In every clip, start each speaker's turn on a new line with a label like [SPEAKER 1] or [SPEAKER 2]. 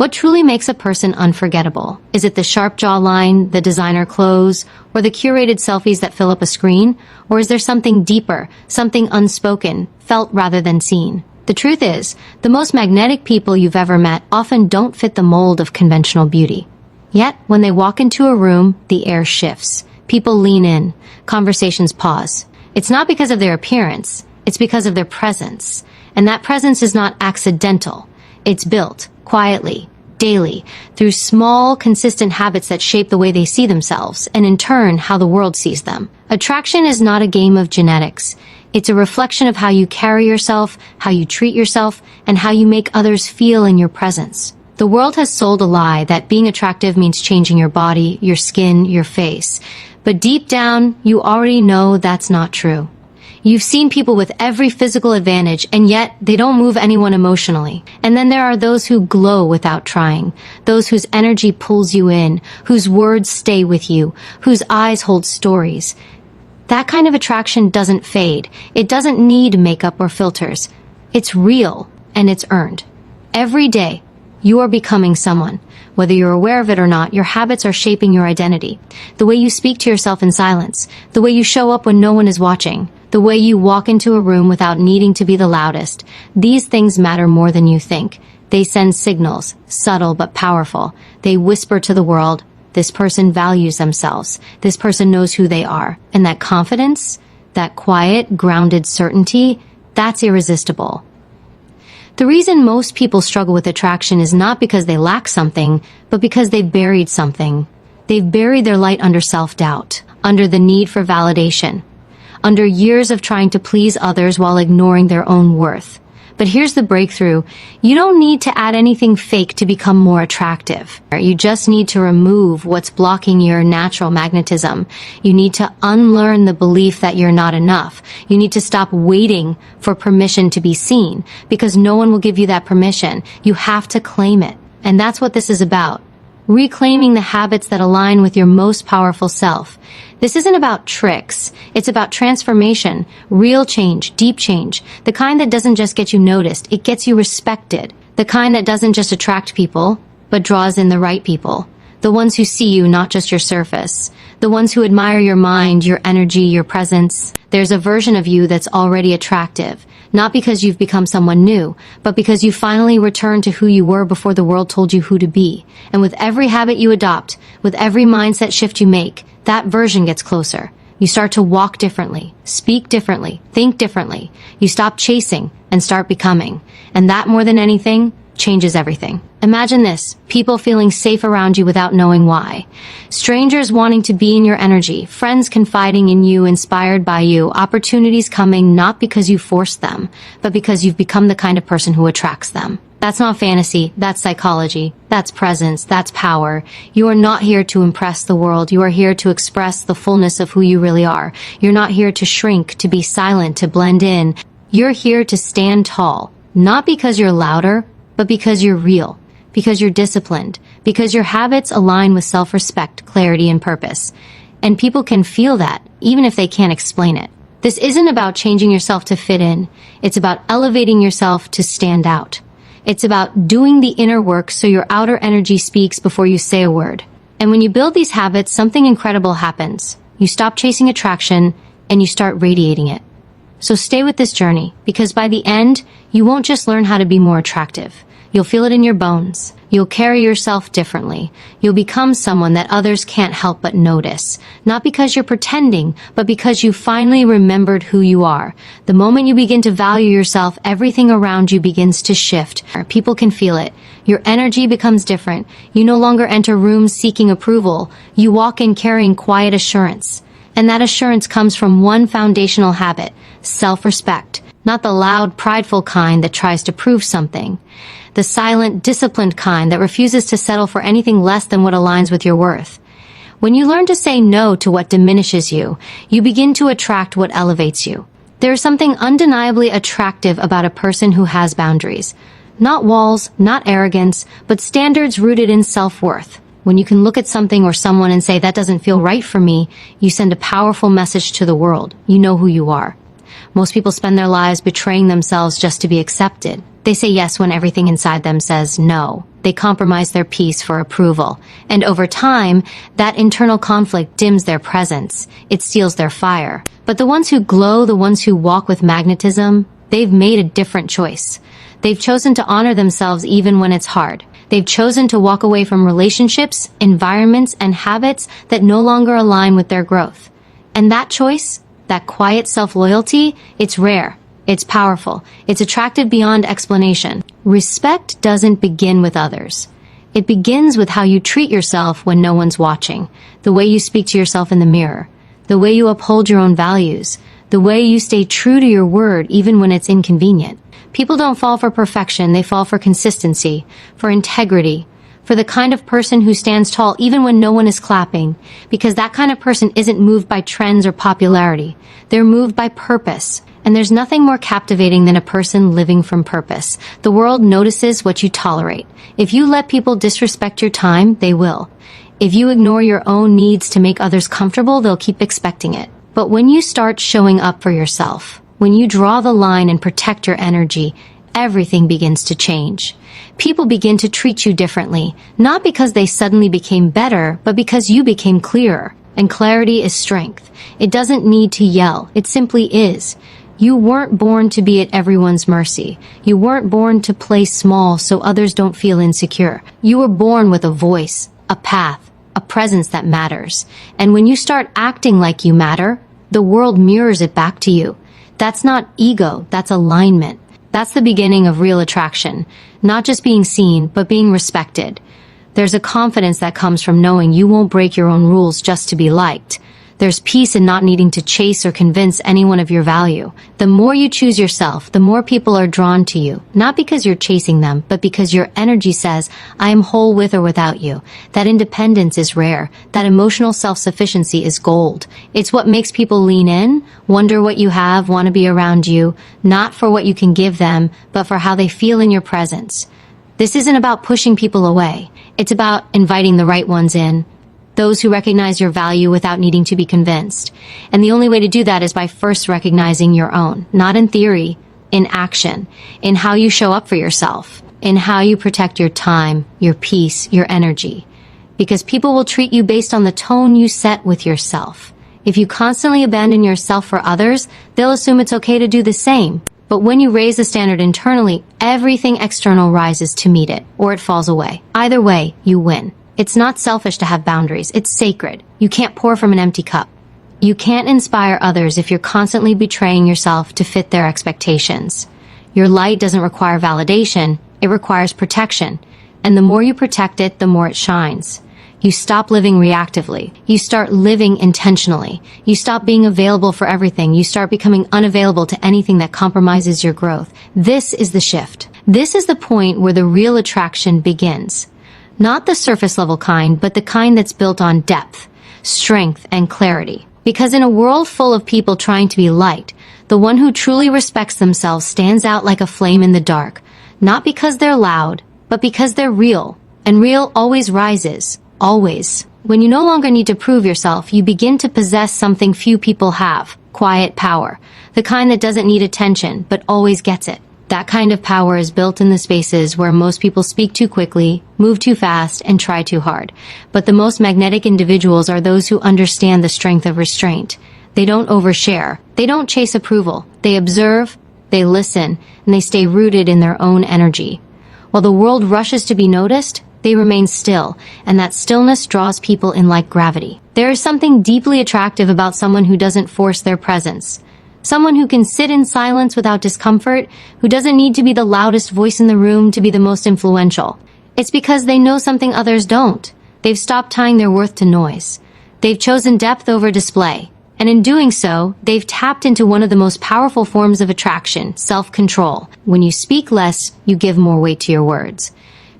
[SPEAKER 1] What truly makes a person unforgettable? Is it the sharp jawline, the designer clothes, or the curated selfies that fill up a screen? Or is there something deeper, something unspoken, felt rather than seen? The truth is, the most magnetic people you've ever met often don't fit the mold of conventional beauty. Yet, when they walk into a room, the air shifts. People lean in. Conversations pause. It's not because of their appearance. It's because of their presence. And that presence is not accidental. It's built, quietly, daily, through small, consistent habits that shape the way they see themselves, and in turn, how the world sees them. Attraction is not a game of genetics. It's a reflection of how you carry yourself, how you treat yourself, and how you make others feel in your presence. The world has sold a lie that being attractive means changing your body, your skin, your face. But deep down, you already know that's not true. You've seen people with every physical advantage, and yet they don't move anyone emotionally. And then there are those who glow without trying, those whose energy pulls you in, whose words stay with you, whose eyes hold stories. That kind of attraction doesn't fade. It doesn't need makeup or filters. It's real, and it's earned. Every day, you are becoming someone. Whether you're aware of it or not, your habits are shaping your identity. The way you speak to yourself in silence, the way you show up when no one is watching, the way you walk into a room without needing to be the loudest. These things matter more than you think. They send signals, subtle but powerful. They whisper to the world, this person values themselves. This person knows who they are. And that confidence, that quiet, grounded certainty, that's irresistible. The reason most people struggle with attraction is not because they lack something, but because they've buried something. They've buried their light under self-doubt, under the need for validation, under years of trying to please others while ignoring their own worth. But here's the breakthrough. You don't need to add anything fake to become more attractive. You just need to remove what's blocking your natural magnetism. You need to unlearn the belief that you're not enough. You need to stop waiting for permission to be seen, because no one will give you that permission. You have to claim it. And that's what this is about. Reclaiming the habits that align with your most powerful self. This isn't about tricks. It's about transformation, real change, deep change, the kind that doesn't just get you noticed, it gets you respected, the kind that doesn't just attract people, but draws in the right people, the ones who see you, not just your surface, the ones who admire your mind, your energy, your presence. There's a version of you that's already attractive, not because you've become someone new, but because you finally returned to who you were before the world told you who to be. And with every habit you adopt, with every mindset shift you make, that version gets closer. You start to walk differently, speak differently, think differently. You stop chasing and start becoming. And that, more than anything, changes everything. Imagine this, people feeling safe around you without knowing why. Strangers wanting to be in your energy, friends confiding in you, inspired by you, opportunities coming not because you forced them, but because you've become the kind of person who attracts them. That's not fantasy, that's psychology, that's presence, that's power. You are not here to impress the world, you are here to express the fullness of who you really are. You're not here to shrink, to be silent, to blend in. You're here to stand tall, not because you're louder, but because you're real, because you're disciplined, because your habits align with self-respect, clarity, and purpose. And people can feel that, even if they can't explain it. This isn't about changing yourself to fit in. It's about elevating yourself to stand out. It's about doing the inner work so your outer energy speaks before you say a word. And when you build these habits, something incredible happens. You stop chasing attraction, and you start radiating it. So stay with this journey, because by the end, you won't just learn how to be more attractive. You'll feel it in your bones. You'll carry yourself differently. You'll become someone that others can't help but notice. Not because you're pretending, but because you finally remembered who you are. The moment you begin to value yourself, everything around you begins to shift. People can feel it. Your energy becomes different. You no longer enter rooms seeking approval. You walk in carrying quiet assurance. And that assurance comes from one foundational habit, self-respect. Not the loud, prideful kind that tries to prove something. The silent, disciplined kind that refuses to settle for anything less than what aligns with your worth. When you learn to say no to what diminishes you, you begin to attract what elevates you. There is something undeniably attractive about a person who has boundaries. Not walls, not arrogance, but standards rooted in self-worth. When you can look at something or someone and say, that doesn't feel right for me, you send a powerful message to the world. You know who you are. Most people spend their lives betraying themselves just to be accepted. They say yes when everything inside them says no. They compromise their peace for approval. And over time, that internal conflict dims their presence. It steals their fire. But the ones who glow, the ones who walk with magnetism, they've made a different choice. They've chosen to honor themselves even when it's hard. They've chosen to walk away from relationships, environments, and habits that no longer align with their growth. And that choice, that quiet self-loyalty, it's rare. It's powerful. It's attractive beyond explanation. Respect doesn't begin with others. It begins with how you treat yourself when no one's watching, the way you speak to yourself in the mirror, the way you uphold your own values, the way you stay true to your word even when it's inconvenient. People don't fall for perfection, they fall for consistency, for integrity, for the kind of person who stands tall even when no one is clapping, because that kind of person isn't moved by trends or popularity. They're moved by purpose. And there's nothing more captivating than a person living from purpose. The world notices what you tolerate. If you let people disrespect your time, they will. If you ignore your own needs to make others comfortable, they'll keep expecting it. But when you start showing up for yourself, when you draw the line and protect your energy, everything begins to change. People begin to treat you differently, not because they suddenly became better, but because you became clearer. And clarity is strength. It doesn't need to yell. It simply is. You weren't born to be at everyone's mercy. You weren't born to play small so others don't feel insecure. You were born with a voice, a path, a presence that matters. And when you start acting like you matter, the world mirrors it back to you. That's not ego, that's alignment. That's the beginning of real attraction. Not just being seen, but being respected. There's a confidence that comes from knowing you won't break your own rules just to be liked. There's peace in not needing to chase or convince anyone of your value. The more you choose yourself, the more people are drawn to you. Not because you're chasing them, but because your energy says, I am whole with or without you. That independence is rare. That emotional self-sufficiency is gold. It's what makes people lean in, wonder what you have, want to be around you, not for what you can give them, but for how they feel in your presence. This isn't about pushing people away. It's about inviting the right ones in. Those who recognize your value without needing to be convinced. And the only way to do that is by first recognizing your own, not in theory, in action, in how you show up for yourself, in how you protect your time, your peace, your energy. Because people will treat you based on the tone you set with yourself. If you constantly abandon yourself for others, they'll assume it's okay to do the same. But when you raise the standard internally, everything external rises to meet it, or it falls away. Either way, you win. It's not selfish to have boundaries. It's sacred. You can't pour from an empty cup. You can't inspire others if you're constantly betraying yourself to fit their expectations. Your light doesn't require validation. It requires protection. And the more you protect it, the more it shines. You stop living reactively. You start living intentionally. You stop being available for everything. You start becoming unavailable to anything that compromises your growth. This is the shift. This is the point where the real attraction begins. Not the surface level kind, but the kind that's built on depth, strength, and clarity. Because in a world full of people trying to be liked, the one who truly respects themselves stands out like a flame in the dark. Not because they're loud, but because they're real. And real always rises. Always. When you no longer need to prove yourself, you begin to possess something few people have. Quiet power. The kind that doesn't need attention, but always gets it. That kind of power is built in the spaces where most people speak too quickly, move too fast, and try too hard. But the most magnetic individuals are those who understand the strength of restraint. They don't overshare. They don't chase approval. They observe, they listen, and they stay rooted in their own energy. While the world rushes to be noticed, they remain still, and that stillness draws people in like gravity. There is something deeply attractive about someone who doesn't force their presence. Someone who can sit in silence without discomfort, who doesn't need to be the loudest voice in the room to be the most influential. It's because they know something others don't. They've stopped tying their worth to noise. They've chosen depth over display. And in doing so, they've tapped into one of the most powerful forms of attraction, self-control. When you speak less, you give more weight to your words.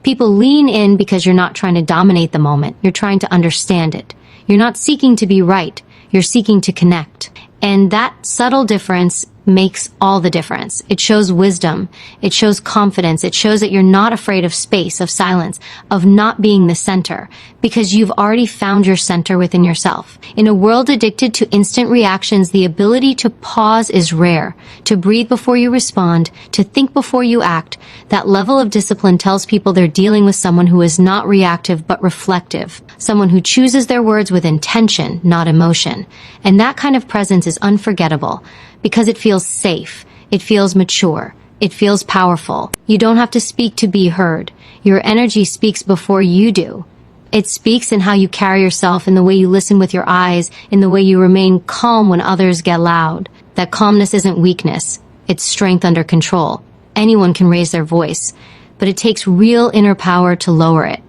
[SPEAKER 1] People lean in because you're not trying to dominate the moment. You're trying to understand it. You're not seeking to be right. You're seeking to connect. And that subtle difference makes all the difference. It shows wisdom. It shows confidence. It shows that you're not afraid of space, of silence, of not being the center, because you've already found your center within yourself. In a world addicted to instant reactions, the ability to pause is rare. To breathe before you respond, to think before you act. That level of discipline tells people they're dealing with someone who is not reactive but reflective. Someone who chooses their words with intention, not emotion. And that kind of presence is unforgettable because it feels safe, it feels mature, it feels powerful. You don't have to speak to be heard. Your energy speaks before you do. It speaks in how you carry yourself, in the way you listen with your eyes, in the way you remain calm when others get loud. That calmness isn't weakness, it's strength under control. Anyone can raise their voice, but it takes real inner power to lower it.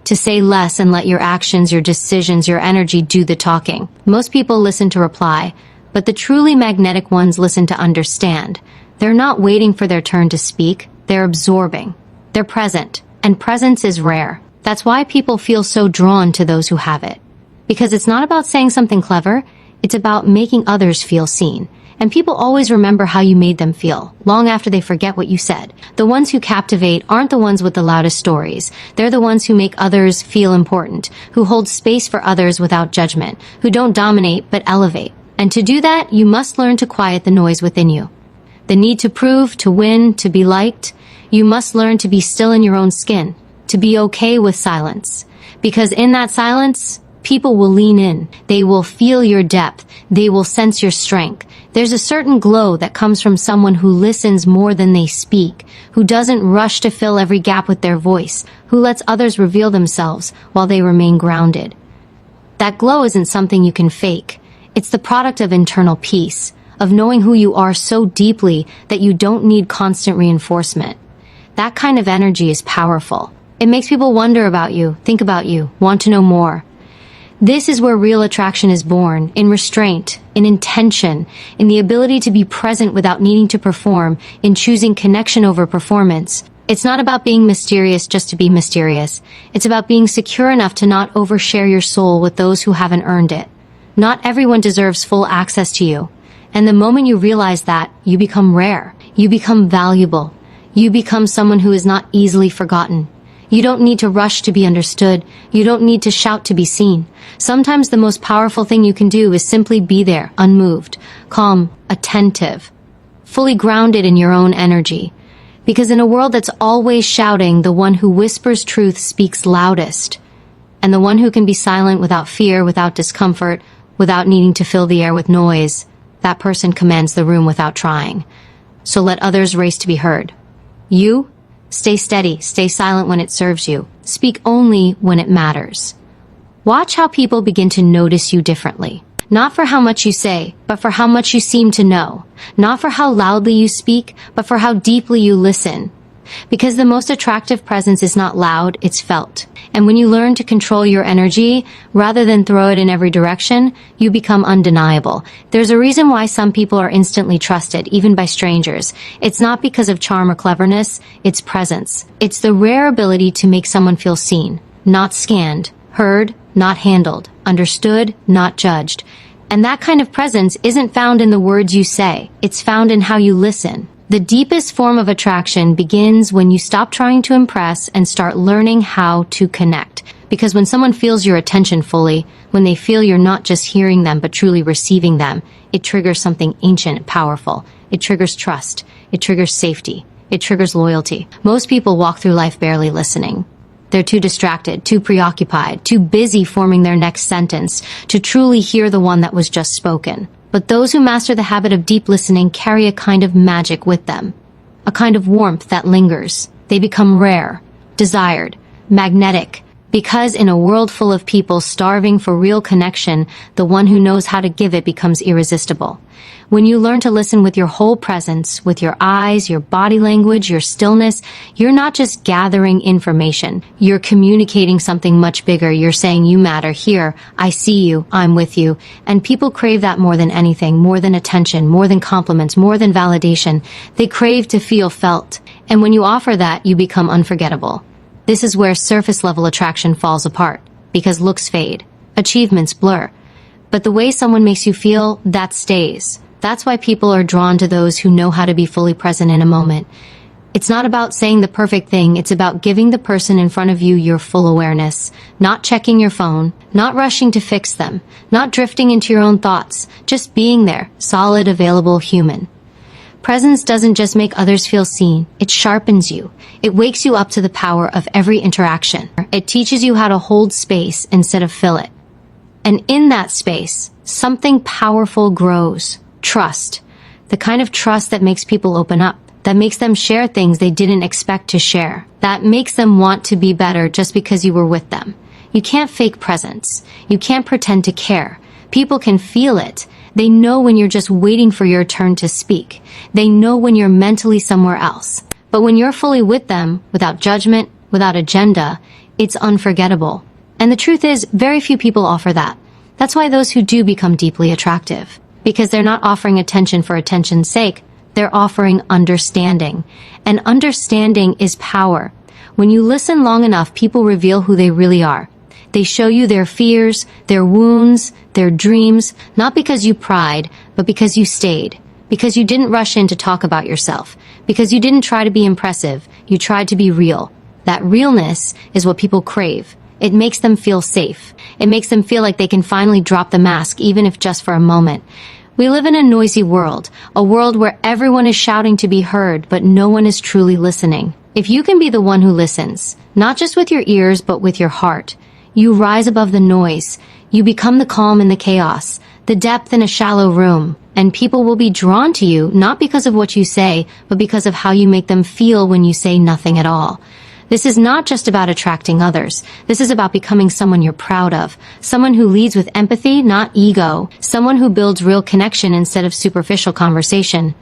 [SPEAKER 1] To say less and let your actions, your decisions, your energy do the talking. Most people listen to reply, but the truly magnetic ones listen to understand. They're not waiting for their turn to speak, they're absorbing. They're present, and presence is rare. That's why people feel so drawn to those who have it. Because it's not about saying something clever, it's about making others feel seen. And people always remember how you made them feel, long after they forget what you said. The ones who captivate aren't the ones with the loudest stories. They're the ones who make others feel important, who hold space for others without judgment, who don't dominate but elevate. And to do that, you must learn to quiet the noise within you. The need to prove, to win, to be liked. You must learn to be still in your own skin, to be okay with silence. Because in that silence, people will lean in. They will feel your depth. They will sense your strength. There's a certain glow that comes from someone who listens more than they speak, who doesn't rush to fill every gap with their voice, who lets others reveal themselves while they remain grounded. That glow isn't something you can fake. It's the product of internal peace, of knowing who you are so deeply that you don't need constant reinforcement. That kind of energy is powerful. It makes people wonder about you, think about you, want to know more. This is where real attraction is born, in restraint, in intention, in the ability to be present without needing to perform, in choosing connection over performance. It's not about being mysterious just to be mysterious. It's about being secure enough to not overshare your soul with those who haven't earned it. Not everyone deserves full access to you. And the moment you realize that, you become rare. You become valuable. You become someone who is not easily forgotten. You don't need to rush to be understood. You don't need to shout to be seen. Sometimes the most powerful thing you can do is simply be there, unmoved, calm, attentive, fully grounded in your own energy. Because in a world that's always shouting, the one who whispers truth speaks loudest. And the one who can be silent without fear, without discomfort, without needing to fill the air with noise, that person commands the room without trying. So let others race to be heard. You? Stay steady, stay silent when it serves you. Speak only when it matters. Watch how people begin to notice you differently. Not for how much you say, but for how much you seem to know. Not for how loudly you speak, but for how deeply you listen. Because the most attractive presence is not loud, it's felt. And when you learn to control your energy, rather than throw it in every direction, you become undeniable. There's a reason why some people are instantly trusted, even by strangers. It's not because of charm or cleverness, it's presence. It's the rare ability to make someone feel seen, not scanned, heard, not handled, understood, not judged. And that kind of presence isn't found in the words you say, it's found in how you listen. The deepest form of attraction begins when you stop trying to impress and start learning how to connect. Because when someone feels your attention fully, when they feel you're not just hearing them but truly receiving them, it triggers something ancient and powerful. It triggers trust. It triggers safety. It triggers loyalty. Most people walk through life barely listening. They're too distracted, too preoccupied, too busy forming their next sentence to truly hear the one that was just spoken. But those who master the habit of deep listening carry a kind of magic with them, a kind of warmth that lingers. They become rare, desired, magnetic, because in a world full of people starving for real connection, the one who knows how to give it becomes irresistible. When you learn to listen with your whole presence, with your eyes, your body language, your stillness, you're not just gathering information. You're communicating something much bigger. You're saying you matter here. I see you. I'm with you. And people crave that more than anything, more than attention, more than compliments, more than validation. They crave to feel felt. And when you offer that, you become unforgettable. This is where surface-level attraction falls apart, because looks fade, achievements blur. But the way someone makes you feel, that stays. That's why people are drawn to those who know how to be fully present in a moment. It's not about saying the perfect thing, it's about giving the person in front of you your full awareness, not checking your phone, not rushing to fix them, not drifting into your own thoughts, just being there, solid, available, human. Presence doesn't just make others feel seen, it sharpens you. It wakes you up to the power of every interaction. It teaches you how to hold space instead of fill it. And in that space, something powerful grows. Trust. The kind of trust that makes people open up, that makes them share things they didn't expect to share, that makes them want to be better just because you were with them. You can't fake presence. You can't pretend to care. People can feel it. They know when you're just waiting for your turn to speak. They know when you're mentally somewhere else. But when you're fully with them, without judgment, without agenda, it's unforgettable. And the truth is, very few people offer that. That's why those who do become deeply attractive. Because they're not offering attention for attention's sake. They're offering understanding. And understanding is power. When you listen long enough, people reveal who they really are. They show you their fears, their wounds, their dreams, not because you pried, but because you stayed. Because you didn't rush in to talk about yourself. Because you didn't try to be impressive. You tried to be real. That realness is what people crave. It makes them feel safe. It makes them feel like they can finally drop the mask, even if just for a moment. We live in a noisy world, a world where everyone is shouting to be heard, but no one is truly listening. If you can be the one who listens, not just with your ears, but with your heart, you rise above the noise. You become the calm in the chaos, the depth in a shallow room, and people will be drawn to you, not because of what you say, but because of how you make them feel when you say nothing at all. This is not just about attracting others. This is about becoming someone you're proud of. Someone who leads with empathy, not ego. Someone who builds real connection instead of superficial conversation.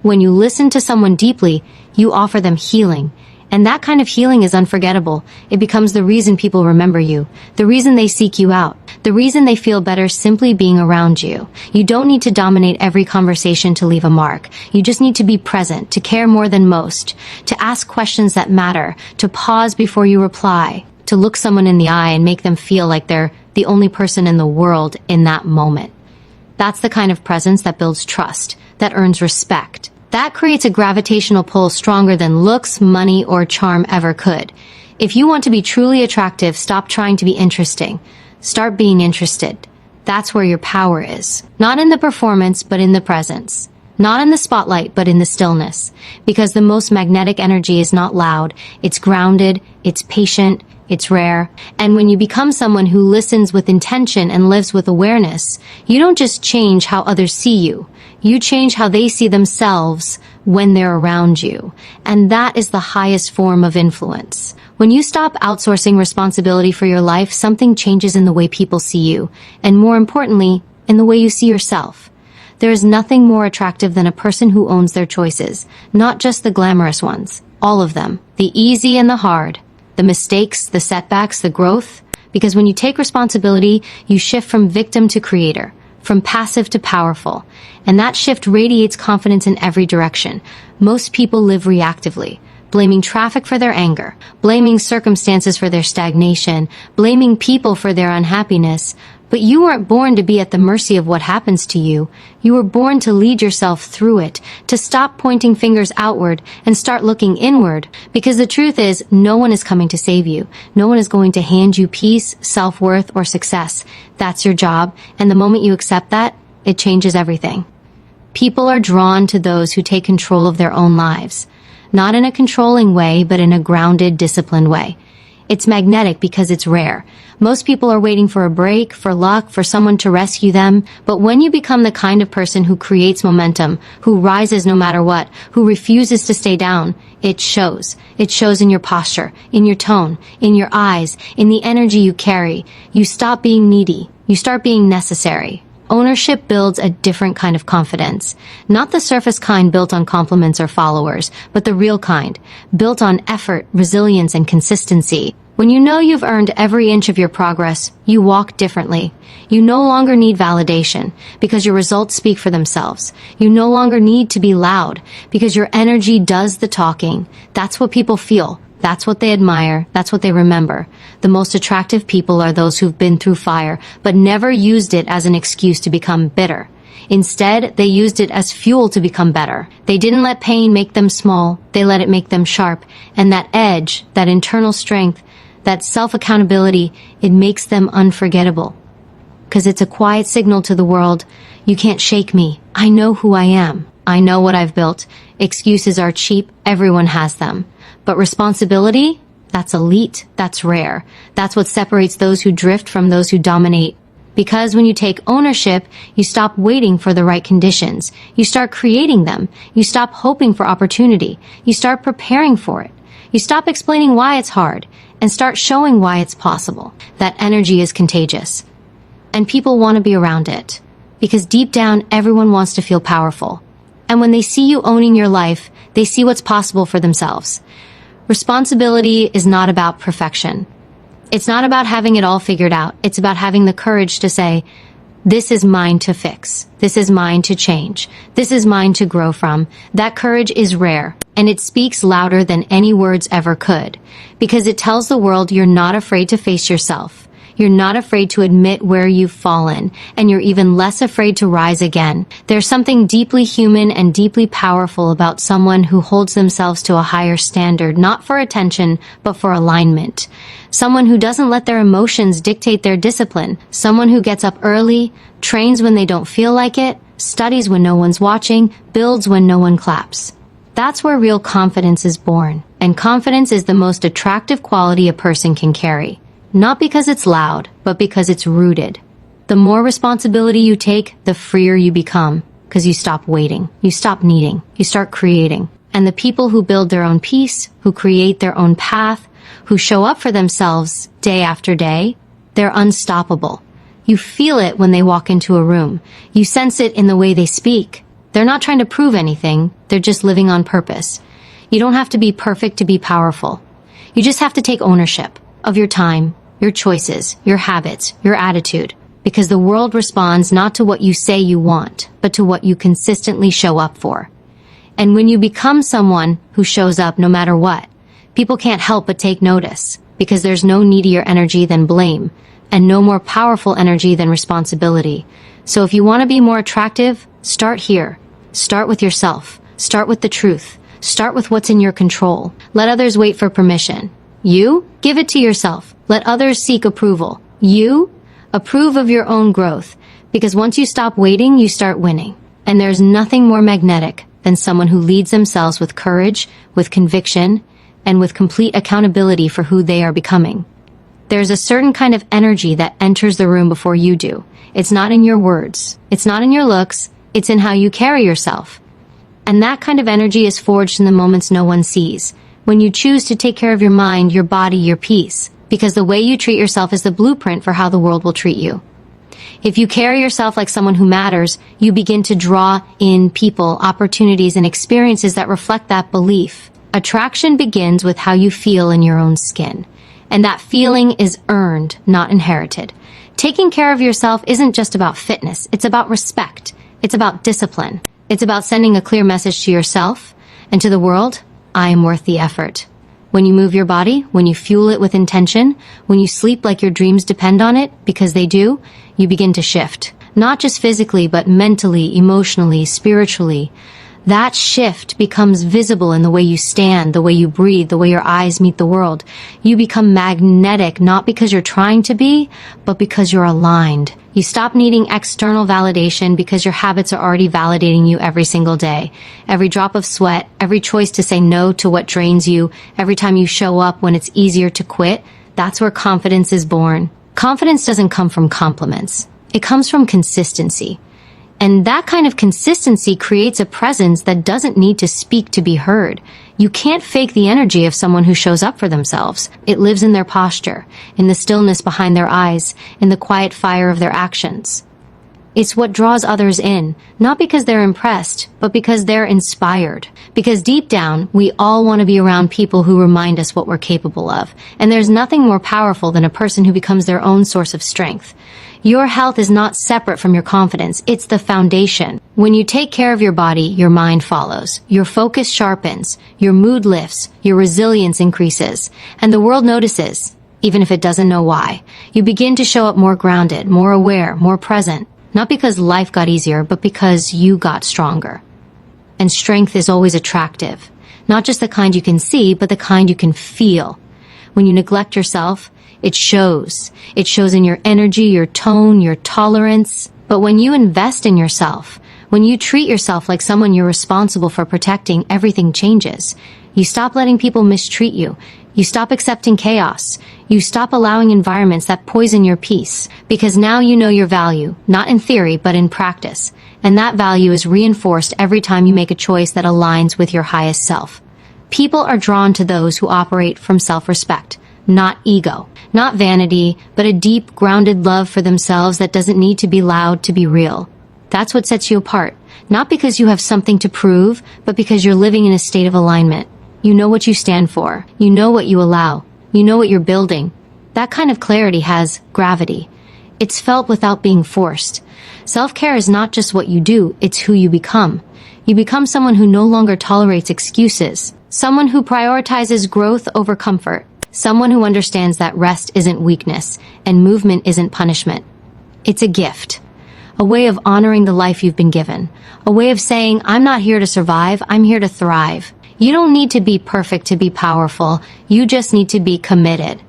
[SPEAKER 1] When you listen to someone deeply, you offer them healing. And that kind of healing is unforgettable. It becomes the reason people remember you. The reason they seek you out. The reason they feel better simply being around you. You don't need to dominate every conversation to leave a mark. You just need to be present, to care more than most, to ask questions that matter, to pause before you reply, to look someone in the eye and make them feel like they're the only person in the world in that moment. That's the kind of presence that builds trust, that earns respect. That creates a gravitational pull stronger than looks, money, or charm ever could. If you want to be truly attractive, stop trying to be interesting. Start being interested. That's where your power is. Not in the performance, but in the presence. Not in the spotlight, but in the stillness. Because the most magnetic energy is not loud. It's grounded, it's patient, it's rare. And when you become someone who listens with intention and lives with awareness, you don't just change how others see you. You change how they see themselves when they're around you. And that is the highest form of influence. When you stop outsourcing responsibility for your life, something changes in the way people see you. And more importantly, in the way you see yourself. There is nothing more attractive than a person who owns their choices. Not just the glamorous ones. All of them. The easy and the hard. The mistakes, the setbacks, the growth. Because when you take responsibility, you shift from victim to creator. From passive to powerful. And that shift radiates confidence in every direction. Most people live reactively, blaming traffic for their anger, blaming circumstances for their stagnation, blaming people for their unhappiness. But you weren't born to be at the mercy of what happens to you. You were born to lead yourself through it, to stop pointing fingers outward and start looking inward. Because the truth is, no one is coming to save you. No one is going to hand you peace, self-worth, or success. That's your job, and the moment you accept that, it changes everything. People are drawn to those who take control of their own lives. Not in a controlling way, but in a grounded, disciplined way. It's magnetic because it's rare. Most people are waiting for a break, for luck, for someone to rescue them. But when you become the kind of person who creates momentum, who rises no matter what, who refuses to stay down, it shows. It shows in your posture, in your tone, in your eyes, in the energy you carry. You stop being needy. You start being necessary. Ownership builds a different kind of confidence. Not the surface kind built on compliments or followers, but the real kind, built on effort, resilience, and consistency. When you know you've earned every inch of your progress, you walk differently. You no longer need validation, because your results speak for themselves. You no longer need to be loud, because your energy does the talking. That's what people feel. That's what they admire. That's what they remember. The most attractive people are those who've been through fire, but never used it as an excuse to become bitter. Instead, they used it as fuel to become better. They didn't let pain make them small. They let it make them sharp. And that edge, that internal strength, that self-accountability, it makes them unforgettable. Because it's a quiet signal to the world. You can't shake me. I know who I am. I know what I've built. Excuses are cheap. Everyone has them. But responsibility? That's elite. That's rare. That's what separates those who drift from those who dominate. Because when you take ownership, you stop waiting for the right conditions. You start creating them. You stop hoping for opportunity. You start preparing for it. You stop explaining why it's hard and start showing why it's possible. That energy is contagious. And people want to be around it. Because deep down, everyone wants to feel powerful. And when they see you owning your life, they see what's possible for themselves. Responsibility is not about perfection. It's not about having it all figured out. It's about having the courage to say, this is mine to fix. This is mine to change. This is mine to grow from. That courage is rare, and it speaks louder than any words ever could, because it tells the world you're not afraid to face yourself. You're not afraid to admit where you've fallen, and you're even less afraid to rise again. There's something deeply human and deeply powerful about someone who holds themselves to a higher standard, not for attention, but for alignment. Someone who doesn't let their emotions dictate their discipline. Someone who gets up early, trains when they don't feel like it, studies when no one's watching, builds when no one claps. That's where real confidence is born. And confidence is the most attractive quality a person can carry. Not because it's loud, but because it's rooted. The more responsibility you take, the freer you become, because you stop waiting, you stop needing, you start creating. And the people who build their own peace, who create their own path, who show up for themselves day after day, they're unstoppable. You feel it when they walk into a room. You sense it in the way they speak. They're not trying to prove anything, they're just living on purpose. You don't have to be perfect to be powerful. You just have to take ownership of your time, your choices, your habits, your attitude, because the world responds not to what you say you want, but to what you consistently show up for. And when you become someone who shows up no matter what, people can't help but take notice, because there's no needier energy than blame, and no more powerful energy than responsibility. So if you want to be more attractive, start here. Start with yourself. Start with the truth. Start with what's in your control. Let others wait for permission. You, give it to yourself. Let others seek approval. You, approve of your own growth. Because once you stop waiting, you start winning. And there's nothing more magnetic than someone who leads themselves with courage, with conviction, and with complete accountability for who they are becoming. There's a certain kind of energy that enters the room before you do. It's not in your words. It's not in your looks. It's in how you carry yourself. And that kind of energy is forged in the moments no one sees. When you choose to take care of your mind, your body, your peace. Because the way you treat yourself is the blueprint for how the world will treat you. If you carry yourself like someone who matters, you begin to draw in people, opportunities, and experiences that reflect that belief. Attraction begins with how you feel in your own skin. And that feeling is earned, not inherited. Taking care of yourself isn't just about fitness. It's about respect. It's about discipline. It's about sending a clear message to yourself and to the world. I am worth the effort. When you move your body, when you fuel it with intention, when you sleep like your dreams depend on it, because they do, you begin to shift. Not just physically, but mentally, emotionally, spiritually. That shift becomes visible in the way you stand, the way you breathe, the way your eyes meet the world. You become magnetic, not because you're trying to be, but because you're aligned. You stop needing external validation because your habits are already validating you every single day. Every drop of sweat, every choice to say no to what drains you, every time you show up when it's easier to quit, that's where confidence is born. Confidence doesn't come from compliments. It comes from consistency. And that kind of consistency creates a presence that doesn't need to speak to be heard. You can't fake the energy of someone who shows up for themselves. It lives in their posture, in the stillness behind their eyes, in the quiet fire of their actions. It's what draws others in, not because they're impressed, but because they're inspired. Because deep down, we all want to be around people who remind us what we're capable of. And there's nothing more powerful than a person who becomes their own source of strength. Your health is not separate from your confidence. It's the foundation. When you take care of your body, your mind follows. Your focus sharpens. Your mood lifts. Your resilience increases. And the world notices, even if it doesn't know why. You begin to show up more grounded, more aware, more present. Not because life got easier, but because you got stronger. And strength is always attractive. Not just the kind you can see, but the kind you can feel. When you neglect yourself, it shows. It shows in your energy, your tone, your tolerance. But when you invest in yourself, when you treat yourself like someone you're responsible for protecting, everything changes. You stop letting people mistreat you. You stop accepting chaos. You stop allowing environments that poison your peace. Because now you know your value, not in theory, but in practice. And that value is reinforced every time you make a choice that aligns with your highest self. People are drawn to those who operate from self-respect, not ego, not vanity, but a deep, grounded love for themselves that doesn't need to be loud to be real. That's what sets you apart, not because you have something to prove, but because you're living in a state of alignment. You know what you stand for. You know what you allow. You know what you're building. That kind of clarity has gravity. It's felt without being forced. Self-care is not just what you do, it's who you become. You become someone who no longer tolerates excuses. Someone who prioritizes growth over comfort. Someone who understands that rest isn't weakness and movement isn't punishment. It's a gift. A way of honoring the life you've been given. A way of saying, I'm not here to survive, I'm here to thrive. You don't need to be perfect to be powerful. You just need to be committed.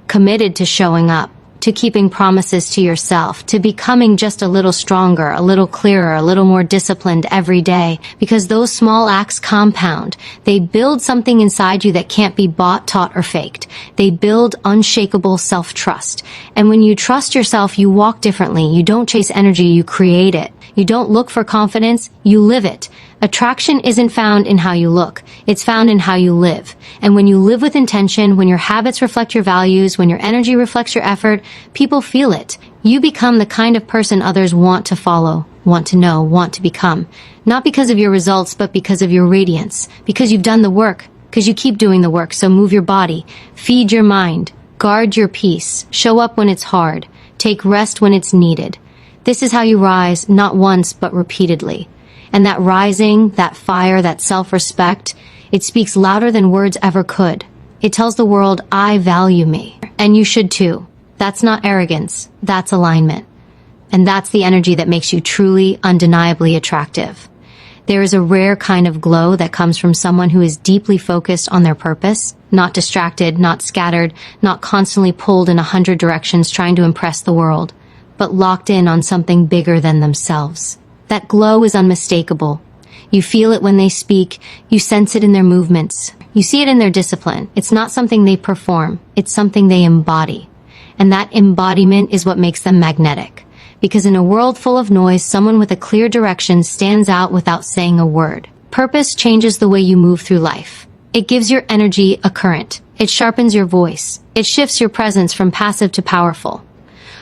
[SPEAKER 1] Committed to showing up, to keeping promises to yourself, to becoming just a little stronger, a little clearer, a little more disciplined every day. Because those small acts compound. They build something inside you that can't be bought, taught, or faked. They build unshakable self-trust. And when you trust yourself, you walk differently. You don't chase energy, you create it. You don't look for confidence, you live it. Attraction isn't found in how you look, it's found in how you live. And when you live with intention, when your habits reflect your values, when your energy reflects your effort, people feel it. You become the kind of person others want to follow, want to know, want to become. Not because of your results, but because of your radiance. Because you've done the work. Because you keep doing the work, so move your body. Feed your mind. Guard your peace. Show up when it's hard. Take rest when it's needed. This is how you rise, not once, but repeatedly. And that rising, that fire, that self-respect, it speaks louder than words ever could. It tells the world, I value me. And you should too. That's not arrogance, that's alignment. And that's the energy that makes you truly, undeniably attractive. There is a rare kind of glow that comes from someone who is deeply focused on their purpose, not distracted, not scattered, not constantly pulled in 100 directions trying to impress the world, but locked in on something bigger than themselves. That glow is unmistakable. You feel it when they speak, you sense it in their movements, you see it in their discipline. It's not something they perform, it's something they embody. And that embodiment is what makes them magnetic. Because in a world full of noise, someone with a clear direction stands out without saying a word. Purpose changes the way you move through life. It gives your energy a current. It sharpens your voice. It shifts your presence from passive to powerful.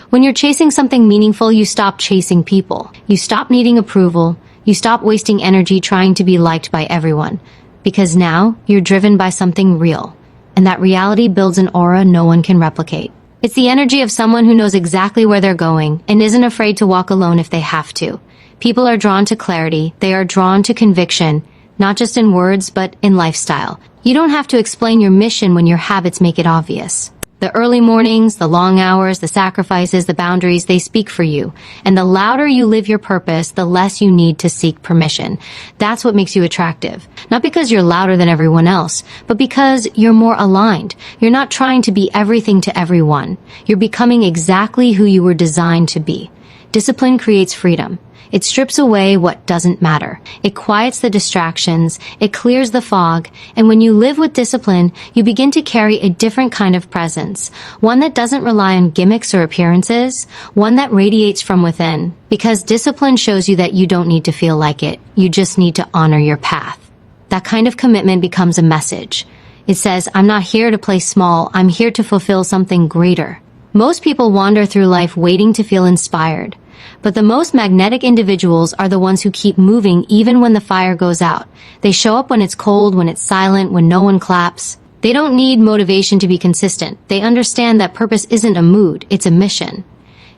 [SPEAKER 1] When you're chasing something meaningful, you stop chasing people. You stop needing approval. You stop wasting energy trying to be liked by everyone. Because now, you're driven by something real. And that reality builds an aura no one can replicate. It's the energy of someone who knows exactly where they're going and isn't afraid to walk alone if they have to. People are drawn to clarity. They are drawn to conviction, not just in words, but in lifestyle. You don't have to explain your mission when your habits make it obvious. The early mornings, the long hours, the sacrifices, the boundaries, they speak for you. And the louder you live your purpose, the less you need to seek permission. That's what makes you attractive. Not because you're louder than everyone else, but because you're more aligned. You're not trying to be everything to everyone. You're becoming exactly who you were designed to be. Discipline creates freedom. It strips away what doesn't matter. It quiets the distractions. It clears the fog. And when you live with discipline, you begin to carry a different kind of presence. One that doesn't rely on gimmicks or appearances. One that radiates from within. Because discipline shows you that you don't need to feel like it. You just need to honor your path. That kind of commitment becomes a message. It says, I'm not here to play small. I'm here to fulfill something greater. Most people wander through life waiting to feel inspired. But the most magnetic individuals are the ones who keep moving even when the fire goes out. They show up when it's cold, when it's silent, when no one claps. They don't need motivation to be consistent. They understand that purpose isn't a mood, it's a mission.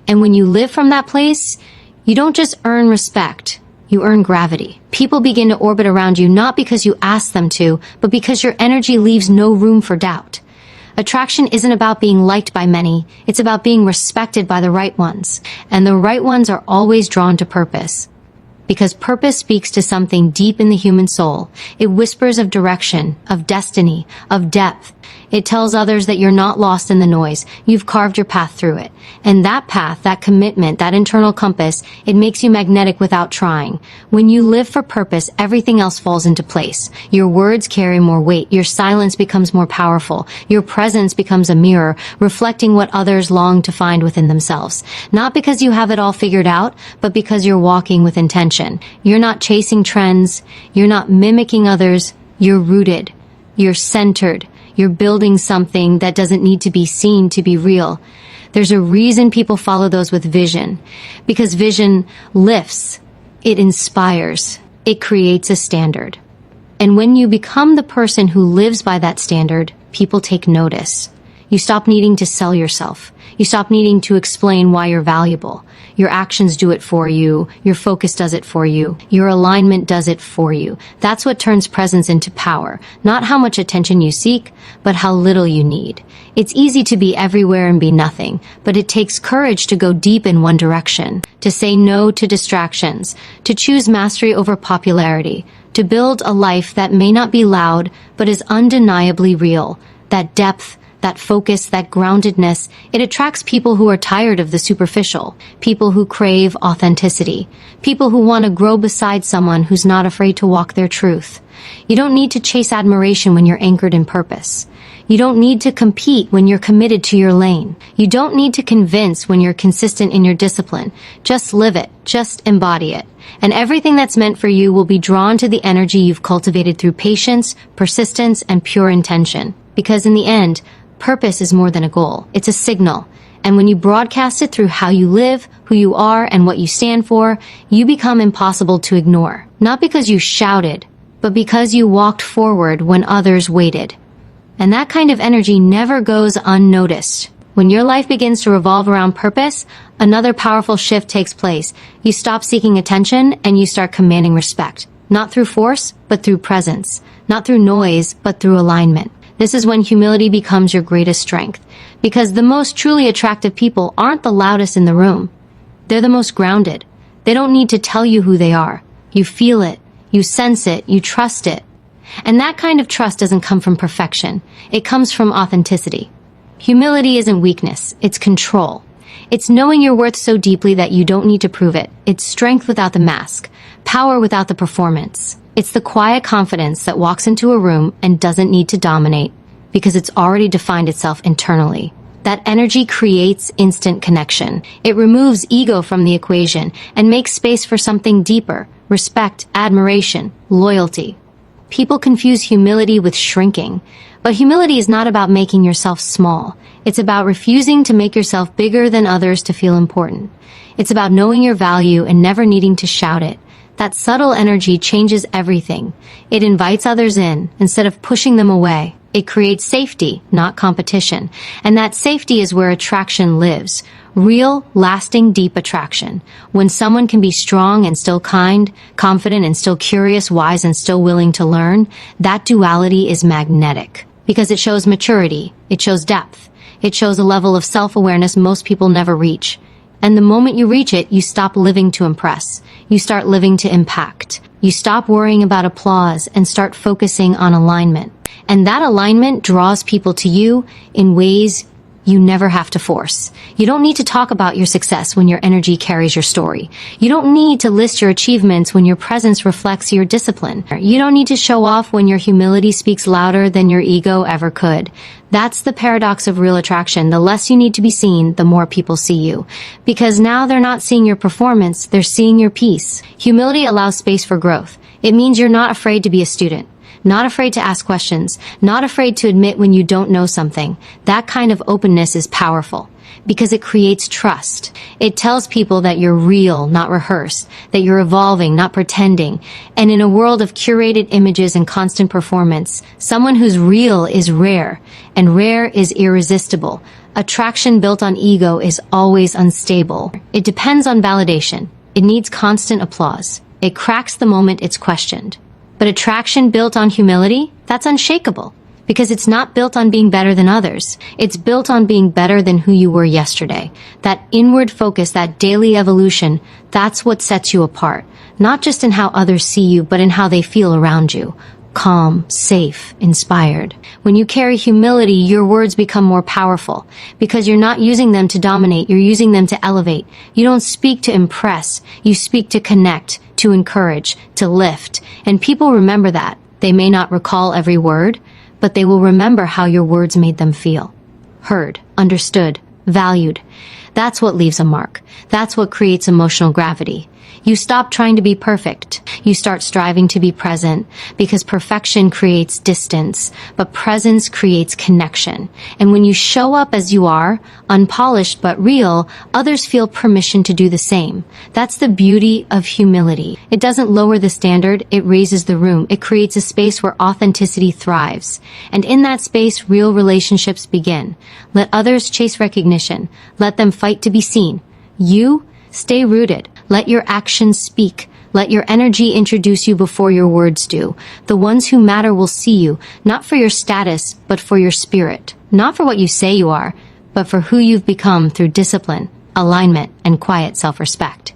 [SPEAKER 1] And when you live from that place, you don't just earn respect, you earn gravity. People begin to orbit around you not because you ask them to, but because your energy leaves no room for doubt. Attraction isn't about being liked by many, it's about being respected by the right ones. And the right ones are always drawn to purpose. Because purpose speaks to something deep in the human soul. It whispers of direction, of destiny, of depth. It tells others that you're not lost in the noise. You've carved your path through it. And that path, that commitment, that internal compass, it makes you magnetic without trying. When you live for purpose, everything else falls into place. Your words carry more weight. Your silence becomes more powerful. Your presence becomes a mirror, reflecting what others long to find within themselves. Not because you have it all figured out, but because you're walking with intention. You're not chasing trends. You're not mimicking others. You're rooted. You're centered. You're building something that doesn't need to be seen to be real. There's a reason people follow those with vision. Because vision lifts. It inspires. It creates a standard. And when you become the person who lives by that standard, people take notice. You stop needing to sell yourself. You stop needing to explain why you're valuable. Your actions do it for you. Your focus does it for you. Your alignment does it for you. That's what turns presence into power. Not how much attention you seek, but how little you need. It's easy to be everywhere and be nothing, but it takes courage to go deep in one direction, to say no to distractions, to choose mastery over popularity, to build a life that may not be loud, but is undeniably real. That depth, that focus, that groundedness, it attracts people who are tired of the superficial, people who crave authenticity, people who want to grow beside someone who's not afraid to walk their truth. You don't need to chase admiration when you're anchored in purpose. You don't need to compete when you're committed to your lane. You don't need to convince when you're consistent in your discipline. Just live it. Just embody it. And everything that's meant for you will be drawn to the energy you've cultivated through patience, persistence, and pure intention. Because in the end, purpose is more than a goal. It's a signal. And when you broadcast it through how you live, who you are, and what you stand for, you become impossible to ignore. Not because you shouted, but because you walked forward when others waited. And that kind of energy never goes unnoticed. When your life begins to revolve around purpose, another powerful shift takes place. You stop seeking attention and you start commanding respect. Not through force, but through presence. Not through noise, but through alignment. This is when humility becomes your greatest strength. Because the most truly attractive people aren't the loudest in the room. They're the most grounded. They don't need to tell you who they are. You feel it. You sense it. You trust it. And that kind of trust doesn't come from perfection. It comes from authenticity. Humility isn't weakness. It's control. It's knowing your worth so deeply that you don't need to prove it. It's strength without the mask. Power without the performance. It's the quiet confidence that walks into a room and doesn't need to dominate because it's already defined itself internally. That energy creates instant connection. It removes ego from the equation and makes space for something deeper: respect, admiration, loyalty. People confuse humility with shrinking, but humility is not about making yourself small. It's about refusing to make yourself bigger than others to feel important. It's about knowing your value and never needing to shout it. That subtle energy changes everything. It invites others in instead of pushing them away. It creates safety, not competition. And that safety is where attraction lives. Real, lasting, deep attraction. When someone can be strong and still kind, confident and still curious, wise and still willing to learn, that duality is magnetic. Because it shows maturity, it shows depth, it shows a level of self-awareness most people never reach. And the moment you reach it, you stop living to impress. You start living to impact. You stop worrying about applause and start focusing on alignment. And that alignment draws people to you in ways you never have to force. You don't need to talk about your success when your energy carries your story. You don't need to list your achievements when your presence reflects your discipline. You don't need to show off when your humility speaks louder than your ego ever could. That's the paradox of real attraction. The less you need to be seen, the more people see you. Because now they're not seeing your performance, they're seeing your peace. Humility allows space for growth. It means you're not afraid to be a student. Not afraid to ask questions, not afraid to admit when you don't know something. That kind of openness is powerful because it creates trust. It tells people that you're real, not rehearsed, that you're evolving, not pretending. And in a world of curated images and constant performance, someone who's real is rare, and rare is irresistible. Attraction built on ego is always unstable. It depends on validation. It needs constant applause. It cracks the moment it's questioned. But attraction built on humility, that's unshakable. Because it's not built on being better than others. It's built on being better than who you were yesterday. That inward focus, that daily evolution, that's what sets you apart. Not just in how others see you, but in how they feel around you. Calm, safe, inspired. When you carry humility, your words become more powerful. Because you're not using them to dominate, you're using them to elevate. You don't speak to impress. You speak to connect, to encourage, to lift. And people remember that. They may not recall every word, but they will remember how your words made them feel. Heard, understood, valued. That's what leaves a mark. That's what creates emotional gravity. You stop trying to be perfect. You start striving to be present, because perfection creates distance, but presence creates connection. And when you show up as you are, unpolished but real, others feel permission to do the same. That's the beauty of humility. It doesn't lower the standard, it raises the room. It creates a space where authenticity thrives. And in that space, real relationships begin. Let others chase recognition. Let them fight to be seen. You stay rooted. Let your actions speak. Let your energy introduce you before your words do. The ones who matter will see you, not for your status, but for your spirit. Not for what you say you are, but for who you've become through discipline, alignment, and quiet self-respect.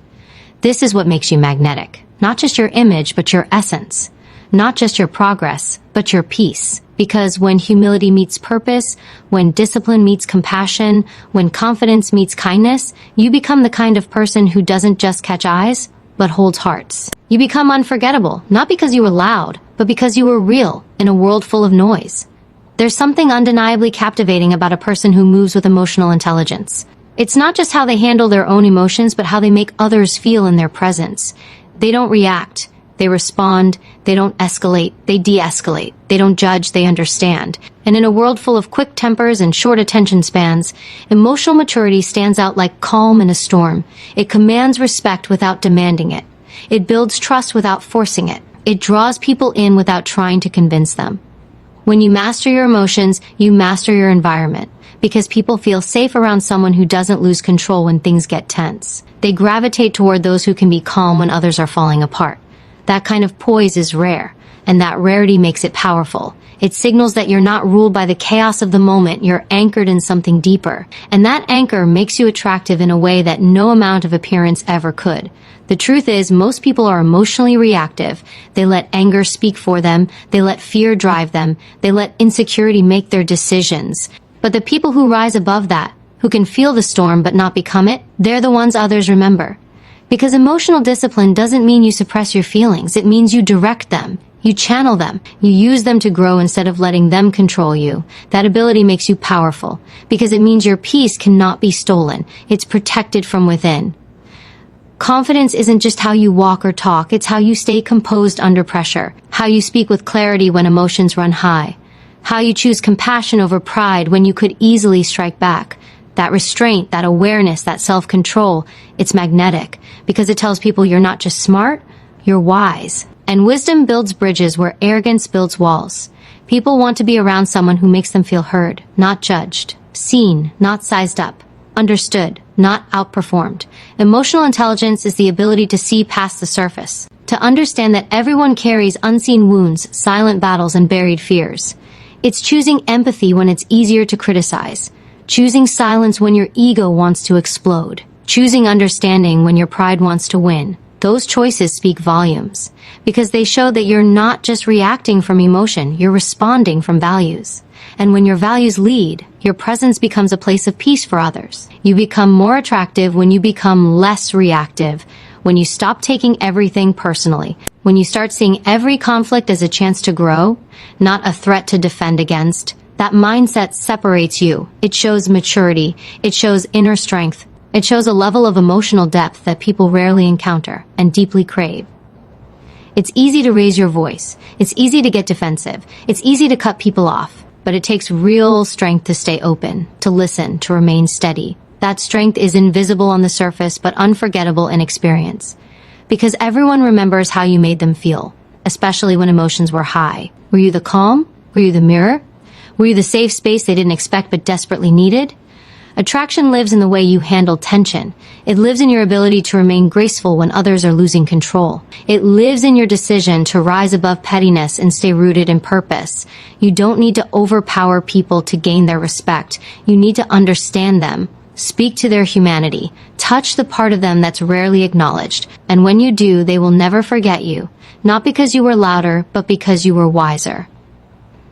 [SPEAKER 1] This is what makes you magnetic. Not just your image, but your essence. Not just your progress, but your peace. Because when humility meets purpose, when discipline meets compassion, when confidence meets kindness, you become the kind of person who doesn't just catch eyes, but holds hearts. You become unforgettable, not because you were loud, but because you were real in a world full of noise. There's something undeniably captivating about a person who moves with emotional intelligence. It's not just how they handle their own emotions, but how they make others feel in their presence. They don't react. They respond, they don't escalate, they de-escalate. They don't judge, they understand. And in a world full of quick tempers and short attention spans, emotional maturity stands out like calm in a storm. It commands respect without demanding it. It builds trust without forcing it. It draws people in without trying to convince them. When you master your emotions, you master your environment. Because people feel safe around someone who doesn't lose control when things get tense. They gravitate toward those who can be calm when others are falling apart. That kind of poise is rare, and that rarity makes it powerful. It signals that you're not ruled by the chaos of the moment, you're anchored in something deeper. And that anchor makes you attractive in a way that no amount of appearance ever could. The truth is, most people are emotionally reactive. They let anger speak for them, they let fear drive them, they let insecurity make their decisions. But the people who rise above that, who can feel the storm but not become it, they're the ones others remember. Because emotional discipline doesn't mean you suppress your feelings. It means you direct them. You channel them. You use them to grow instead of letting them control you. That ability makes you powerful. Because it means your peace cannot be stolen. It's protected from within. Confidence isn't just how you walk or talk. It's how you stay composed under pressure. How you speak with clarity when emotions run high. How you choose compassion over pride when you could easily strike back. That restraint, that awareness, that self-control, it's magnetic because it tells people you're not just smart, you're wise. And wisdom builds bridges where arrogance builds walls. People want to be around someone who makes them feel heard, not judged, seen, not sized up, understood, not outperformed. Emotional intelligence is the ability to see past the surface, to understand that everyone carries unseen wounds, silent battles, and buried fears. It's choosing empathy when it's easier to criticize. Choosing silence when your ego wants to explode. Choosing understanding when your pride wants to win. Those choices speak volumes, because they show that you're not just reacting from emotion, you're responding from values. And when your values lead, your presence becomes a place of peace for others. You become more attractive when you become less reactive, when you stop taking everything personally, when you start seeing every conflict as a chance to grow, not a threat to defend against. That mindset separates you. It shows maturity. It shows inner strength. It shows a level of emotional depth that people rarely encounter and deeply crave. It's easy to raise your voice. It's easy to get defensive. It's easy to cut people off. But it takes real strength to stay open, to listen, to remain steady. That strength is invisible on the surface but unforgettable in experience. Because everyone remembers how you made them feel, especially when emotions were high. Were you the calm? Were you the mirror? Were you the safe space they didn't expect but desperately needed? Attraction lives in the way you handle tension. It lives in your ability to remain graceful when others are losing control. It lives in your decision to rise above pettiness and stay rooted in purpose. You don't need to overpower people to gain their respect. You need to understand them. Speak to their humanity. Touch the part of them that's rarely acknowledged. And when you do, they will never forget you. Not because you were louder, but because you were wiser.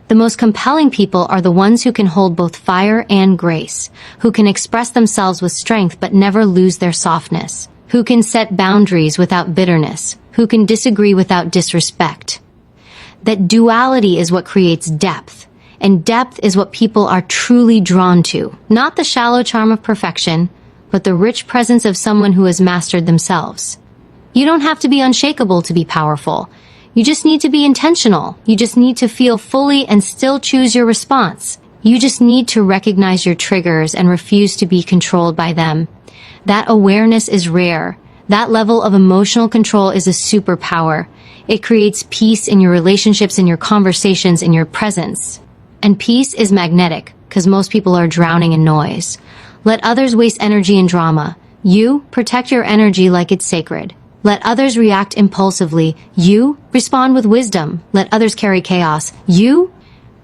[SPEAKER 1] The most compelling people are the ones who can hold both fire and grace, who can express themselves with strength but never lose their softness, who can set boundaries without bitterness, who can disagree without disrespect. That duality is what creates depth, and depth is what people are truly drawn to, not the shallow charm of perfection, but the rich presence of someone who has mastered themselves. You don't have to be unshakable to be powerful. You just need to be intentional. You just need to feel fully and still choose your response. You just need to recognize your triggers and refuse to be controlled by them. That awareness is rare. That level of emotional control is a superpower. It creates peace in your relationships, in your conversations, in your presence. And peace is magnetic, because most people are drowning in noise. Let others waste energy in drama. You protect your energy like it's sacred. Let others react impulsively. You respond with wisdom. Let others carry chaos. You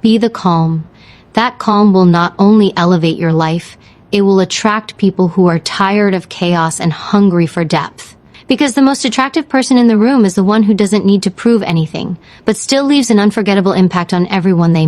[SPEAKER 1] be the calm. That calm will not only elevate your life, it will attract people who are tired of chaos and hungry for depth. Because the most attractive person in the room is the one who doesn't need to prove anything, but still leaves an unforgettable impact on everyone they meet.